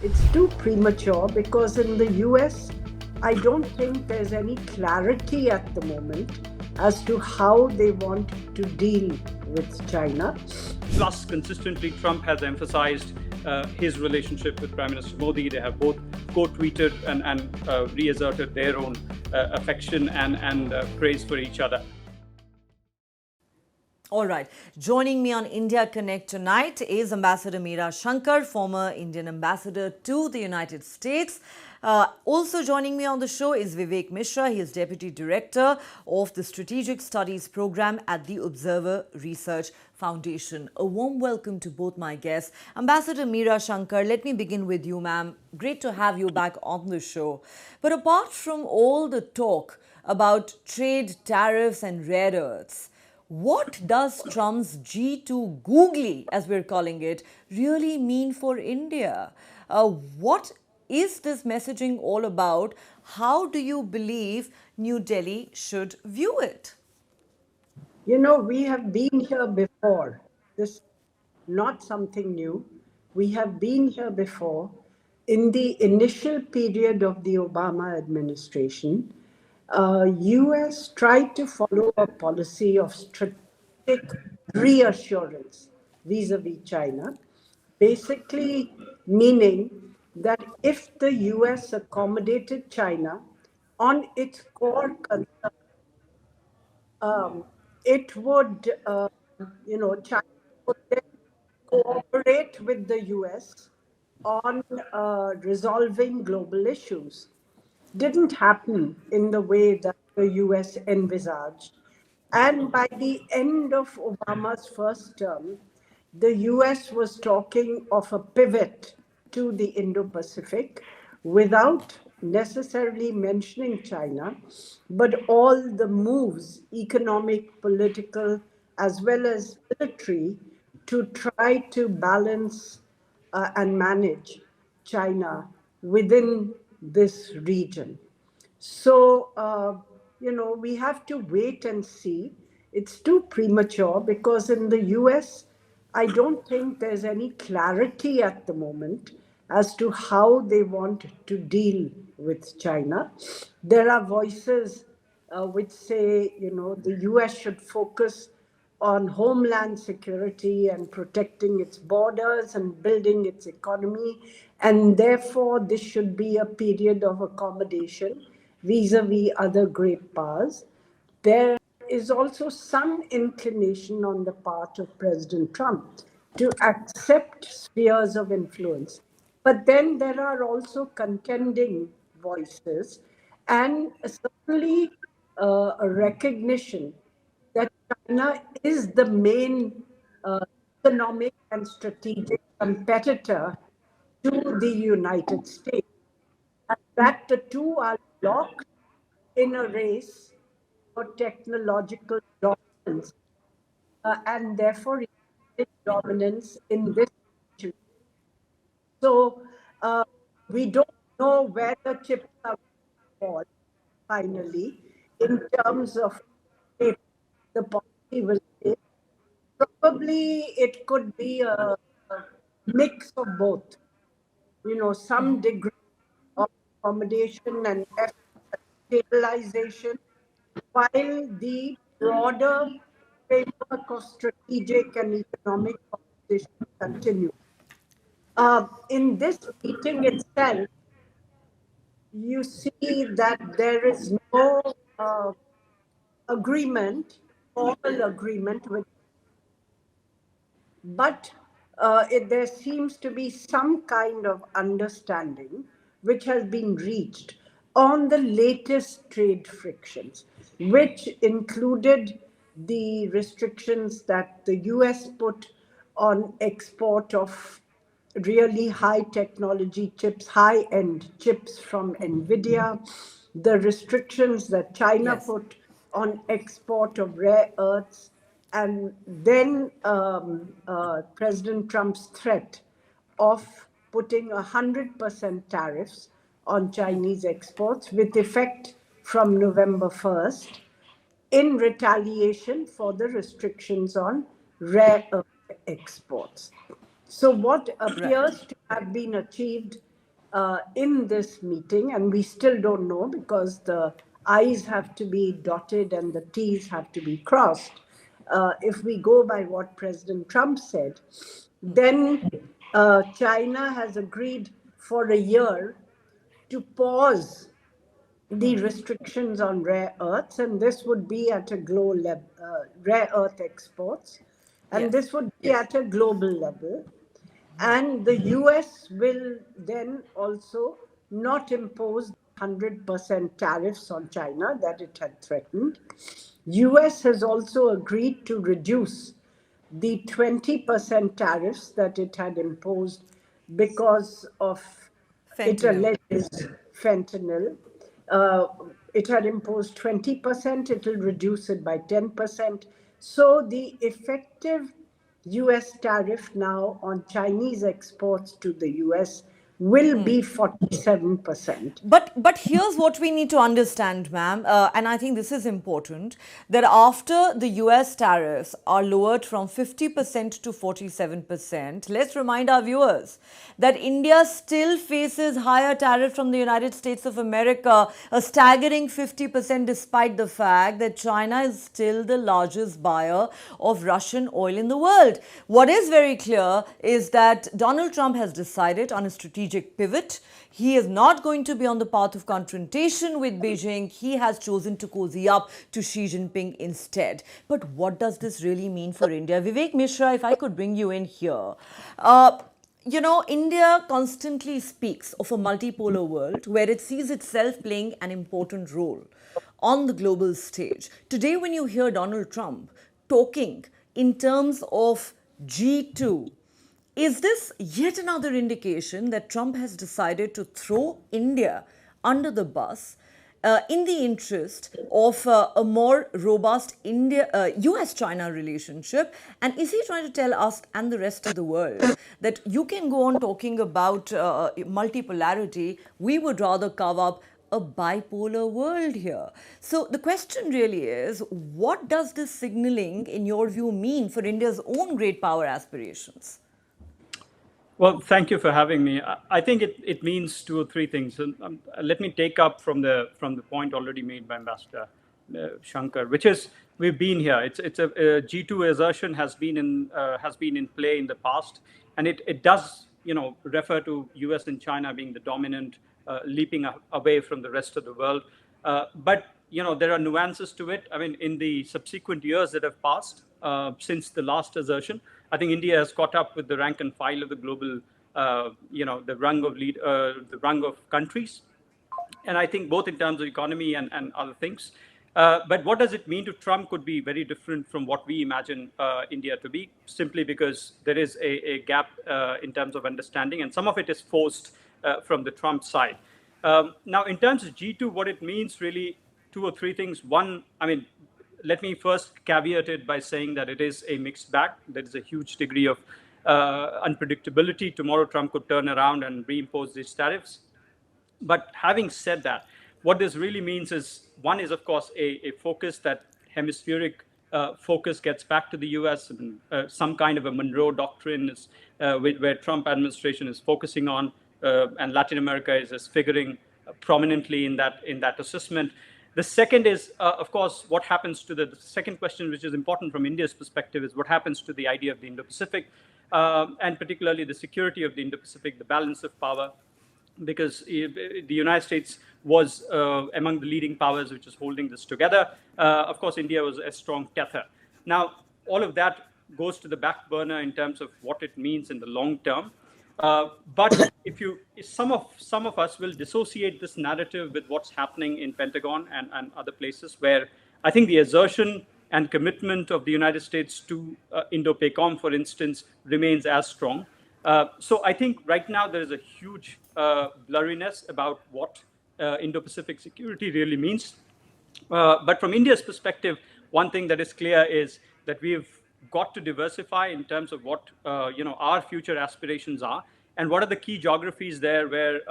It's too premature because in the US, I don't think there's any clarity at the moment as to how they want to deal with China. Plus, consistently, Trump has emphasized his relationship with Prime Minister Modi. They have both co-tweeted and reasserted their own affection and praise for each other. All right. Joining me on India Connect tonight is Ambassador Meera Shankar, former Indian ambassador to the United States. Also joining me on the show is Vivek Mishra. He is Deputy Director of the Strategic Studies Program at the Observer Research Foundation. A warm welcome to both my guests. Ambassador Meera Shankar, let me begin with you, ma'am. Great to have you back on the show. But apart from all the talk about trade, tariffs and rare earths, what does Trump's G2 googly, as we're calling it, really mean for India? What is this messaging all about? How do you believe New Delhi should view it? You know, we have been here before. This is not something new. We have been here before. In the initial period of the Obama administration, US tried to follow a policy of strategic reassurance vis-a-vis China, basically meaning that if the US accommodated China on its core concerns, it would, China would then cooperate with the US on resolving global issues. Didn't happen in the way that the US envisaged. And by the end of Obama's first term, the US was talking of a pivot to the Indo Pacific without necessarily mentioning China, but all the moves, economic, political, as well as military, to try to balance and manage China within this region. So, we have to wait and see. It's too premature because in the US, I don't think there's any clarity at the moment as to how they want to deal with China. There are voices which say, the US should focus on homeland security and protecting its borders and building its economy. And therefore, this should be a period of accommodation vis-a-vis other great powers. There is also some inclination on the part of President Trump to accept spheres of influence. But then there are also contending voices and certainly a recognition that China is the main economic and strategic competitor to the United States, and that the two are locked in a race for technological dominance and therefore dominance in this region. So we don't know where the chips are fall finally in terms of shape the policy will take. Probably it could be a mix of both. Some degree of accommodation and stabilization, while the broader framework of strategic and economic competition continues. In this meeting itself, you see that there is no agreement, formal agreement with, but there seems to be some kind of understanding which has been reached on the latest trade frictions, which included the restrictions that the US put on export of really high technology chips, high-end chips from NVIDIA, the restrictions that China put on export of rare earths, and then President Trump's threat of putting 100% tariffs on Chinese exports with effect from November 1st in retaliation for the restrictions on rare earth exports. So what appears to have been achieved in this meeting, and we still don't know because the I's have to be dotted and the T's have to be crossed. If we go by what President Trump said, then China has agreed for a year to pause the restrictions on rare earths, and this would be at a global level, rare earth exports, and Yes. this would be at a global level. And the US will then also not impose 100% tariffs on China that it had threatened. US has also agreed to reduce the 20% tariffs that it had imposed because of it Fentanyl. alleges fentanyl. Uh, it had imposed 20%, it will reduce it by 10%. So the effective US tariff now on Chinese exports to the US will be 47%. But here's what we need to understand, ma'am, and I think this is important, that after the US tariffs are lowered from 50% to 47%, let's remind our viewers that India still faces higher tariff from the United States of America, a staggering 50%, despite the fact that China is still the largest buyer of Russian oil in the world. What is very clear is that Donald Trump has decided on a strategic pivot. He is not going to be on the path of confrontation with Beijing. He has chosen to cozy up to Xi Jinping instead. But what does this really mean for India? Vivek Mishra, if I could bring you in here. India constantly speaks of a multipolar world where it sees itself playing an important role on the global stage. Today, when you hear Donald Trump talking in terms of G2, is this yet another indication that Trump has decided to throw India under the bus in the interest of a more robust US-China relationship? And is he trying to tell us and the rest of the world that you can go on talking about multipolarity, we would rather carve up a bipolar world here? So the question really is, what does this signaling, in your view, mean for India's own great power aspirations? Well, thank you for having me. I think it means two or three things. And let me take up from the point already made by Ambassador Shankar, which is we've been here. It's a G2 assertion has been in play in the past, and it does refer to US and China being the dominant, leaping away from the rest of the world. But there are nuances to it. I mean, in the subsequent years that have passed since the last assertion, I think India has caught up with the rank and file of the global, the rung of countries, and I think both in terms of economy and other things. But what does it mean to Trump could be very different from what we imagine India to be, simply because there is a gap in terms of understanding, and some of it is forced from the Trump side. Now, in terms of G2, what it means really, two or three things. One, I mean, let me first caveat it by saying that it is a mixed bag. There is a huge degree of unpredictability. Tomorrow, Trump could turn around and reimpose these tariffs. But having said that, what this really means is, one is, of course, a focus that hemispheric focus gets back to the US, and some kind of a Monroe doctrine is where Trump administration is focusing on, and Latin America is figuring prominently in that assessment. The second is, of course, what happens to the second question, which is important from India's perspective, is what happens to the idea of the Indo-Pacific, and particularly the security of the Indo-Pacific, the balance of power, because the United States was among the leading powers which is holding this together. Of course, India was a strong tether. Now, all of that goes to the back burner in terms of what it means in the long term. But if some of us will dissociate this narrative with what's happening in Pentagon and other places, where I think the assertion and commitment of the United States to Indo-PACOM, for instance, remains as strong. So I think right now there is a huge blurriness about what Indo-Pacific security really means. But from India's perspective, one thing that is clear is that we've got to diversify in terms of what our future aspirations are, and what are the key geographies there where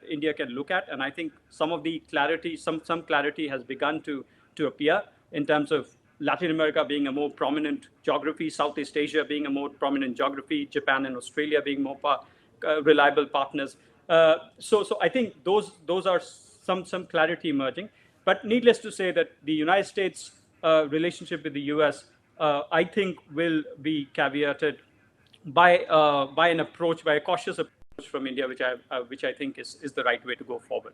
India can look at. And I think some of the clarity, some clarity has begun to appear in terms of Latin America being a more prominent geography, Southeast Asia being a more prominent geography, Japan and Australia being more reliable partners. So I think those are some clarity emerging. But needless to say that the United States relationship with the U.S. I think will be caveated by an approach, by a cautious approach from India, which I think is the right way to go forward.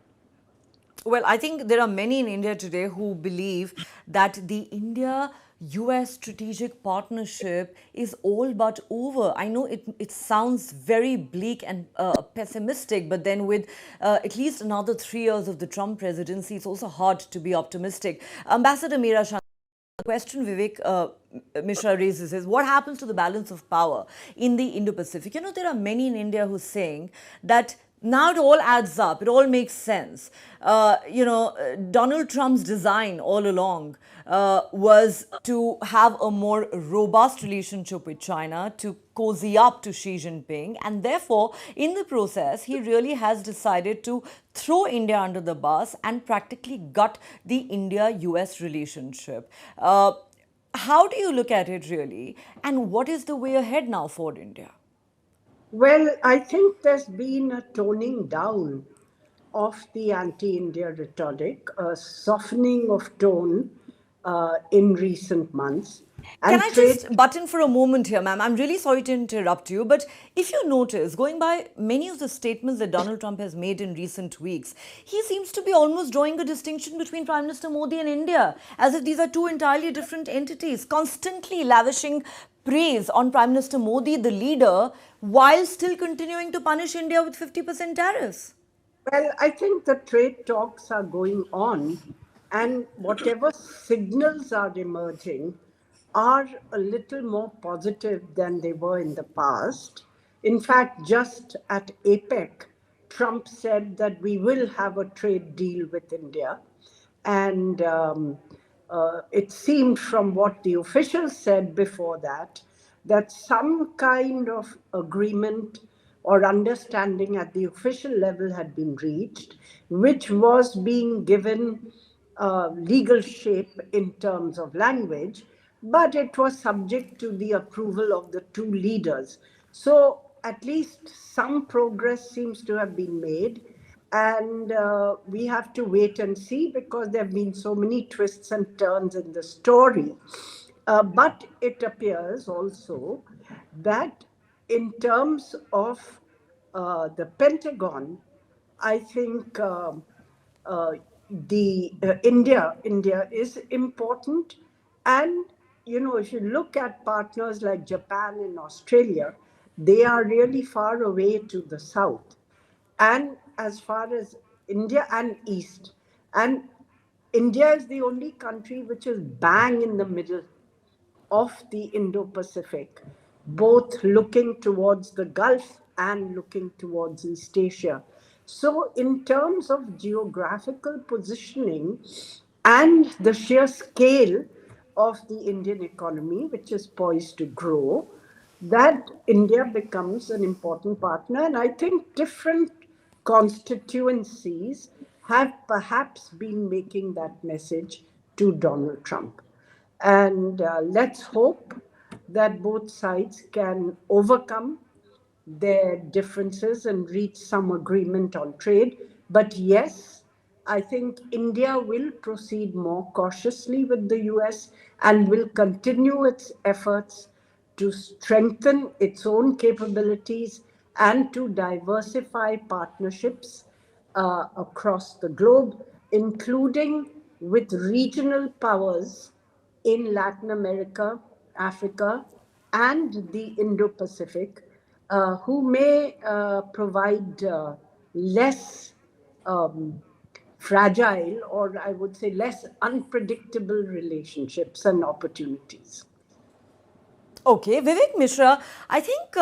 Well, I think there are many in India today who believe that the India US strategic partnership is all but over. I know it sounds very bleak and pessimistic, but then with at least another 3 years of the Trump presidency, it's also hard to be optimistic. Ambassador Meera Shankar, the question Vivek Mishra raises is what happens to the balance of power in the Indo-Pacific? There are many in India who are saying that now it all adds up, it all makes sense. Donald Trump's design all along was to have a more robust relationship with China, to cozy up to Xi Jinping, and therefore, in the process, he really has decided to throw India under the bus and practically gut the India-US relationship. How do you look at it really, and what is the way ahead now for India? Well, I think there's been a toning down of the anti India rhetoric, a softening of tone in recent months. Can And I trade, just butt in for a moment here, ma'am? I'm really sorry to interrupt you, but if you notice, going by many of the statements that Donald Trump has made in recent weeks, he seems to be almost drawing a distinction between Prime Minister Modi and India, as if these are two entirely different entities, constantly lavishing praise on Prime Minister Modi, the leader, while still continuing to punish India with 50% tariffs. well, I think the trade talks are going on, and whatever signals are emerging are a little more positive than they were in the past. In fact, just at APEC, Trump said that we will have a trade deal with India. And it seemed from what the officials said before that some kind of agreement or understanding at the official level had been reached, which was being given legal shape in terms of language, but it was subject to the approval of the two leaders. So at least some progress seems to have been made. And we have to wait and see because there have been so many twists and turns in the story. But it appears also that in terms of the Pentagon, I think the India is important, and if you look at partners like Japan and Australia, they are really far away to the south, and as far as India and East, and India is the only country which is bang in the middle of the Indo-Pacific, both looking towards the Gulf and looking towards East Asia. So, in terms of geographical positioning and the sheer scale of the Indian economy, which is poised to grow, that India becomes an important partner. And I think different constituencies have perhaps been making that message to Donald Trump. And let's hope that both sides can overcome their differences and reach some agreement on trade. But yes, I think India will proceed more cautiously with the US and will continue its efforts to strengthen its own capabilities and to diversify partnerships across the globe, including with regional powers in Latin America, Africa, and the Indo-Pacific, who may provide less fragile, or I would say less unpredictable relationships and opportunities. Okay, Vivek Mishra, I think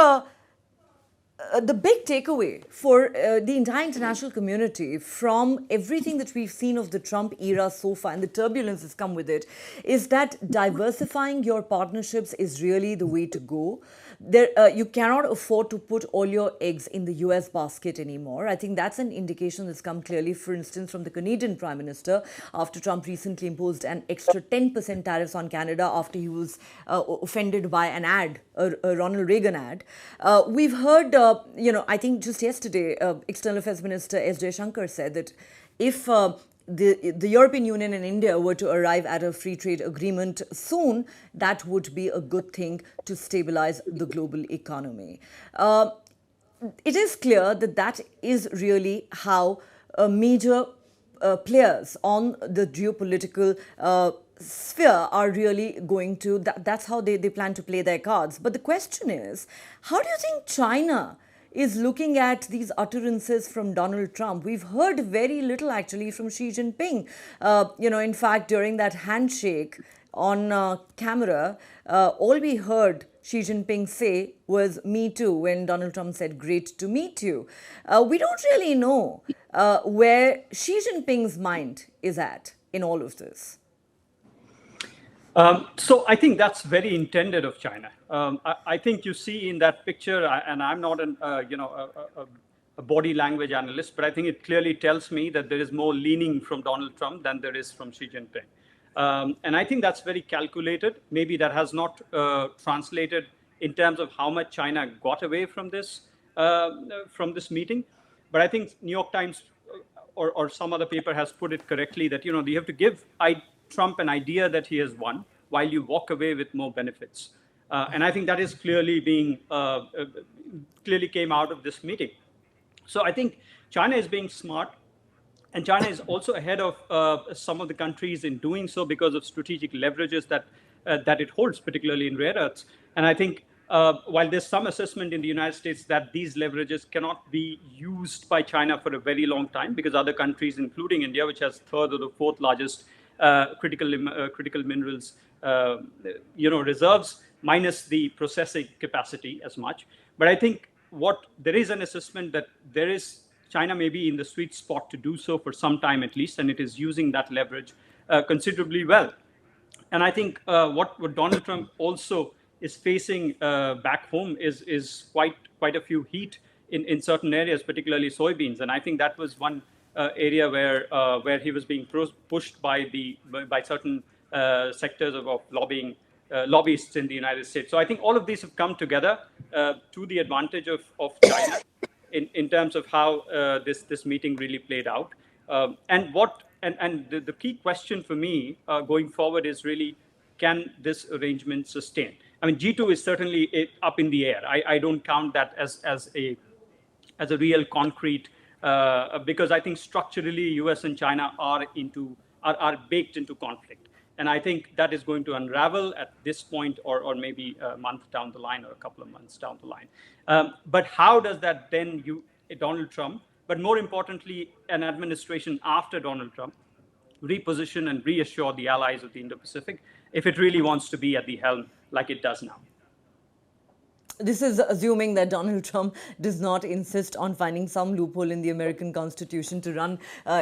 the big takeaway for the entire international community from everything that we've seen of the Trump era so far and the turbulence that's come with it is that diversifying your partnerships is really the way to go. you cannot afford to put all your eggs in the US basket anymore. I think that's an indication that's come clearly, for instance, from the Canadian Prime Minister after Trump recently imposed an extra 10% tariffs on Canada after he was offended by an ad, a Ronald Reagan ad. We've heard, I think just yesterday, External Affairs Minister S. Shankar said that if the European Union and India were to arrive at a free trade agreement soon, that would be a good thing to stabilize the global economy. It is clear that that is really how major players on the geopolitical sphere are really going to, that's how they plan to play their cards. But the question is, how do you think China is looking at these utterances from Donald Trump? We've heard very little actually from Xi Jinping. In fact, during that handshake on camera, all we heard Xi Jinping say was "me too" when Donald Trump said "great to meet you." We don't really know where Xi Jinping's mind is at in all of this. So I think that's very intended of China. I think you see in that picture, and I'm not a body language analyst, but I think it clearly tells me that there is more leaning from Donald Trump than there is from Xi Jinping. And I think that's very calculated. Maybe that has not translated in terms of how much China got away from this meeting. But I think New York Times or some other paper has put it correctly that you have to give Trump an idea that he has won while you walk away with more benefits. And I think that is clearly clearly came out of this meeting. So I think China is being smart, and China is also ahead of some of the countries in doing so because of strategic leverages that it holds, particularly in rare earths. And I think while there's some assessment in the United States that these leverages cannot be used by China for a very long time because other countries, including India, which has third or the fourth largest critical minerals reserves, minus the processing capacity as much. But I think there is an assessment that China may be in the sweet spot to do so for some time at least, and it is using that leverage considerably well. And I think what Donald Trump also is facing back home is quite a few heat in certain areas, particularly soybeans. And I think that was one area where he was being pushed by certain sectors of lobbyists in the United States. So I think all of these have come together to the advantage of China in terms of how this meeting really played out. And the key question for me going forward is really, can this arrangement sustain? I mean, G2 is certainly up in the air. I don't count that as a real concrete, because I think structurally US and China are baked into conflict. And I think that is going to unravel at this point or maybe a month down the line or a couple of months down the line. But how does that then Donald Trump, but more importantly, an administration after Donald Trump, reposition and reassure the allies of the Indo-Pacific if it really wants to be at the helm like it does now? This is assuming that Donald Trump does not insist on finding some loophole in the American Constitution to run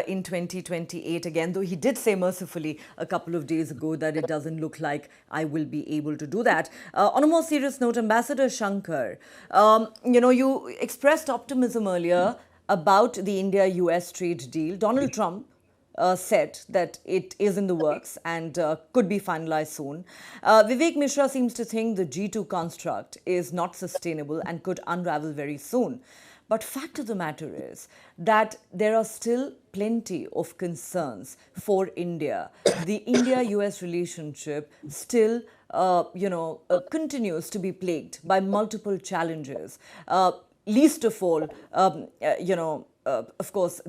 in 2028 again, though he did say mercifully a couple of days ago that it doesn't look like I will be able to do that. On a more serious note, Ambassador Shankar, you expressed optimism earlier about the India-US trade deal. Donald Trump said that it is in the works and could be finalized soon. Vivek Mishra seems to think the G2 construct is not sustainable and could unravel very soon. But fact of the matter is that there are still plenty of concerns for India. The India-US relationship still continues to be plagued by multiple challenges. Least of all, of course,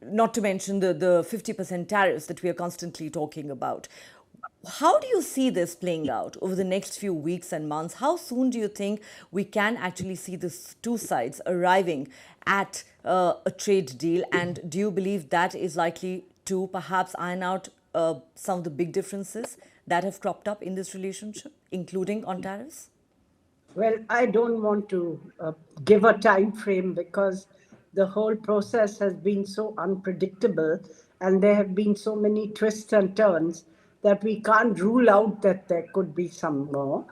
not to mention the 50% tariffs that we are constantly talking about. How do you see this playing out over the next few weeks and months? How soon do you think we can actually see the two sides arriving at a trade deal? And do you believe that is likely to perhaps iron out some of the big differences that have cropped up in this relationship, including on tariffs? Well, I don't want to give a time frame because the whole process has been so unpredictable and there have been so many twists and turns that we can't rule out that there could be some more.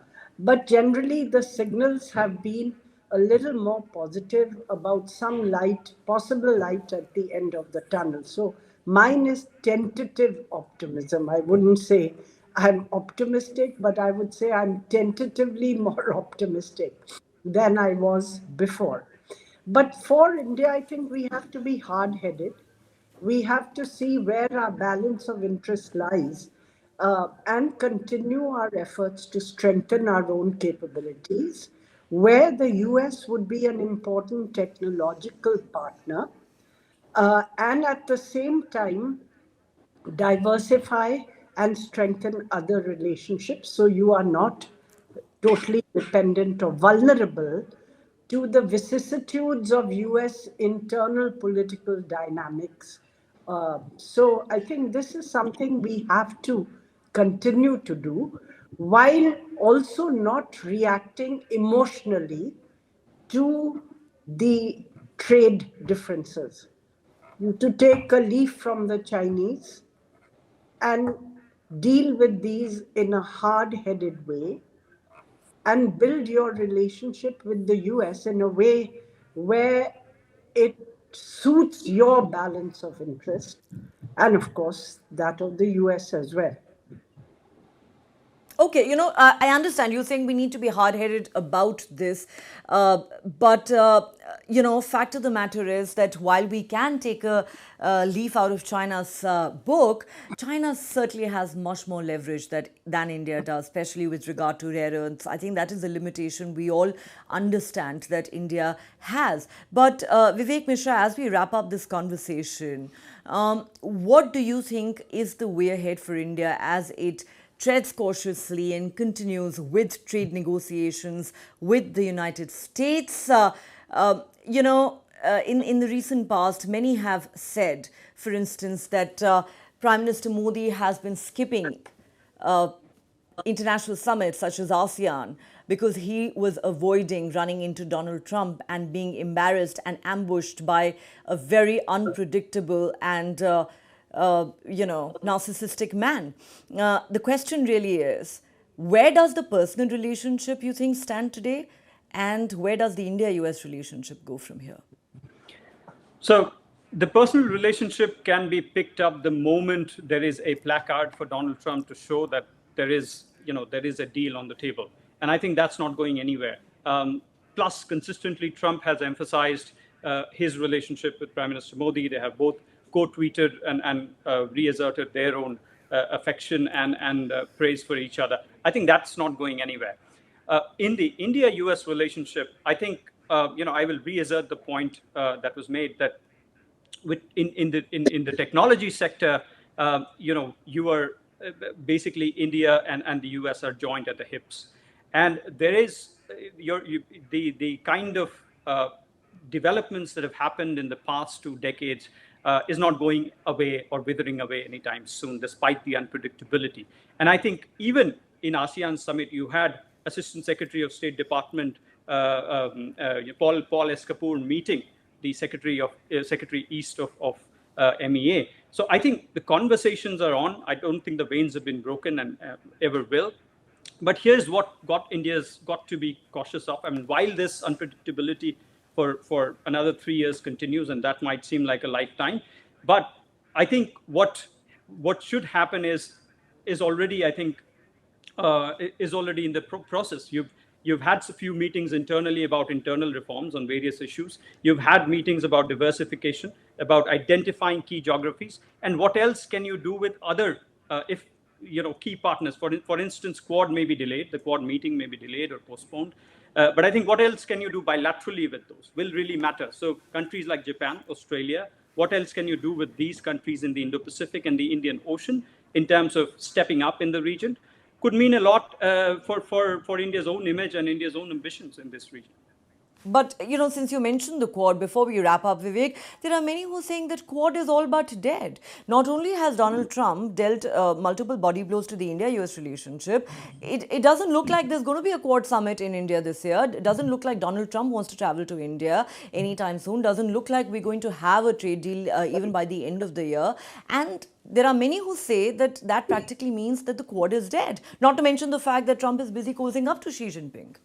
But generally, the signals have been a little more positive about some light, possible light at the end of the tunnel. So mine is tentative optimism. I wouldn't say I'm optimistic, but I would say I'm tentatively more optimistic than I was before. But for India, I think we have to be hard headed. We have to see where our balance of interest lies and continue our efforts to strengthen our own capabilities, where the US would be an important technological partner, and at the same time, diversify and strengthen other relationships so you are not totally dependent or vulnerable to the vicissitudes of US internal political dynamics. So I think this is something we have to continue to do while also not reacting emotionally to the trade differences. To take a leaf from the Chinese and deal with these in a hard headed way and build your relationship with the US in a way where it suits your balance of interest and, of course, that of the US as well. Okay, I understand you think we need to be hard-headed about this, but fact of the matter is that while we can take a leaf out of China's book, China certainly has much more leverage than India does, especially with regard to rare earths. I think that is a limitation we all understand that India has. But Vivek Mishra, as we wrap up this conversation, what do you think is the way ahead for India as it treads cautiously and continues with trade negotiations with the United States? In the recent past, many have said, for instance, that Prime Minister Modi has been skipping international summits such as ASEAN because he was avoiding running into Donald Trump and being embarrassed and ambushed by a very unpredictable and narcissistic man. The question really is, where does the personal relationship, you think, stand today? And where does the India-US relationship go from here? So the personal relationship can be picked up the moment there is a placard for Donald Trump to show that there is a deal on the table. And I think that's not going anywhere. Plus, consistently, Trump has emphasized his relationship with Prime Minister Modi. They have both co-tweeted and reasserted their own affection and praise for each other. I think that's not going anywhere. In the India-US relationship, I think I will reassert the point that was made that in the technology sector, you are basically India and the US are joined at the hips, and there is the kind of developments that have happened in the past 2 decades is not going away or withering away anytime soon, despite the unpredictability. And I think even in ASEAN summit, you had Assistant Secretary of State Department Paul S. Kapoor meeting the Secretary East of MEA. So I think the conversations are on. I don't think the veins have been broken and ever will. But here's what India's got to be cautious of. I mean, while this unpredictability for another 3 years continues, and that might seem like a lifetime, but I think what should happen is already, I think, is already in the process. You've had a few meetings internally about internal reforms on various issues. You've had meetings about diversification, about identifying key geographies, and what else can you do with other key partners. For instance, Quad may be delayed. The Quad meeting may be delayed or postponed. But I think what else can you do bilaterally with those will really matter. So countries like Japan, Australia, what else can you do with these countries in the Indo-Pacific and the Indian Ocean in terms of stepping up in the region? Could mean a lot for India's own image and India's own ambitions in this region. But, since you mentioned the Quad, before we wrap up, Vivek, there are many who are saying that Quad is all but dead. Not only has Donald Trump dealt multiple body blows to the India-US relationship, it doesn't look like there's going to be a Quad summit in India this year. It doesn't look like Donald Trump wants to travel to India anytime soon. Doesn't look like we're going to have a trade deal even by the end of the year. And there are many who say that that practically means that the Quad is dead. Not to mention the fact that Trump is busy cozying up to Xi Jinping.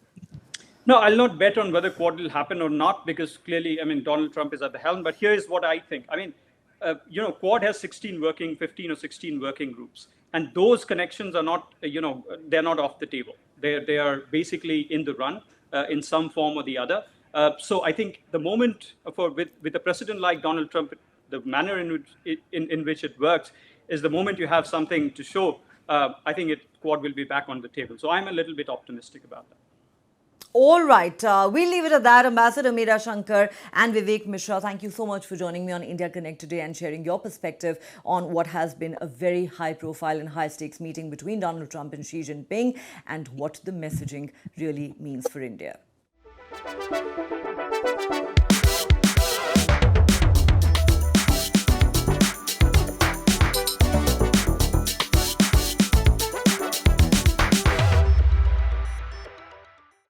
No, I'll not bet on whether Quad will happen or not, because clearly, I mean, Donald Trump is at the helm. But here is what I think. I mean, Quad has 15 or 16 working groups. And those connections are not, they're not off the table. They are basically in the run in some form or the other. So I think the moment with a president like Donald Trump, the manner in which it works is the moment you have something to show, I think Quad will be back on the table. So I'm a little bit optimistic about that. All right, we'll leave it at that. Ambassador Meera Shankar and Vivek Mishra, thank you so much for joining me on India Connect today and sharing your perspective on what has been a very high-profile and high-stakes meeting between Donald Trump and Xi Jinping and what the messaging really means for India.